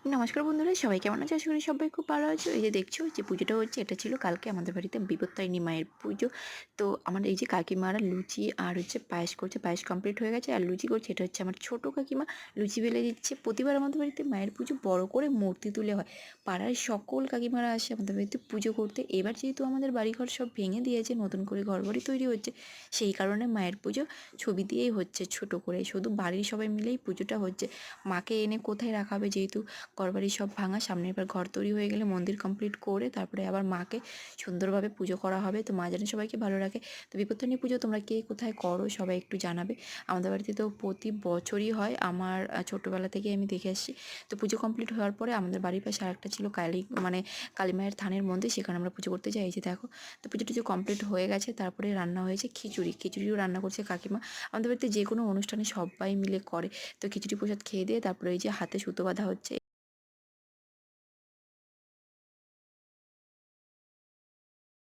নমস্কার বন্ধুরা, সবাই কেমন আছে? আশা করি সবাই খুব ভালো আছো। এই যে দেখছো যে পুজোটা হচ্ছে, এটা ছিল কালকে আমাদের বাড়িতে বিপত্তারিণী মায়ের পুজো। তো আমার এই যে কাকিমারা লুচি আর হচ্ছে পায়েস করছে, পায়েস কমপ্লিট হয়ে গেছে আর লুচি করছে। এটা হচ্ছে আমার ছোটো কাকিমা, লুচি বেলে দিচ্ছে। প্রতিবার আমাদের বাড়িতে মায়ের পুজো বড় করে মূর্তি তুলে হয়, পাড়ার সকল কাকিমারা আসে আমাদের বাড়িতে পুজো করতে। এবার যেহেতু আমাদের বাড়িঘর সব ভেঙে দিয়েছে, নতুন করে ঘরবাড়ি তৈরি হচ্ছে, সেই কারণে মায়ের পুজো ছবি দিয়েই হচ্ছে, ছোট করে শুধু বাড়ির সবাই মিলেই পুজোটা হচ্ছে। মাকে এনে কোথায় রাখা হবে, যেহেতু ঘরবাড়ি সব ভাঙা, সামনে এবার ঘর তৈরি হয়ে গেলে মন্দির কমপ্লিট করে তারপরে আবার মাকে সুন্দরভাবে পুজো করা হবে। তো মা যেন সবাইকে ভালো রাখে। তো বিপত্তারিণী পুজো তোমরা কে কোথায় করো সবাই একটু জানাবে। আমাদের বাড়িতে তো প্রতি বছরই হয়, আমার ছোটোবেলা থেকে আমি দেখে আসছি। তো পুজো কমপ্লিট হওয়ার পরে আমাদের বাড়ির পাশে আরেকটা ছিল কালী মায়ের থানের মন্দির, সেখানে আমরা পুজো করতে যাই। এই যে দেখো, তো পুজো টুজো কমপ্লিট হয়ে গেছে। তারপরে রান্না হয়েছে খিচুড়িও রান্না করছে কাকিমা। আমাদের বাড়িতে যে কোনো অনুষ্ঠানে সবাই মিলে করে। তো খিচুড়ি প্রসাদ খেয়ে দিয়ে তারপরে এই যে হাতে সুতো বাঁধা হচ্ছে।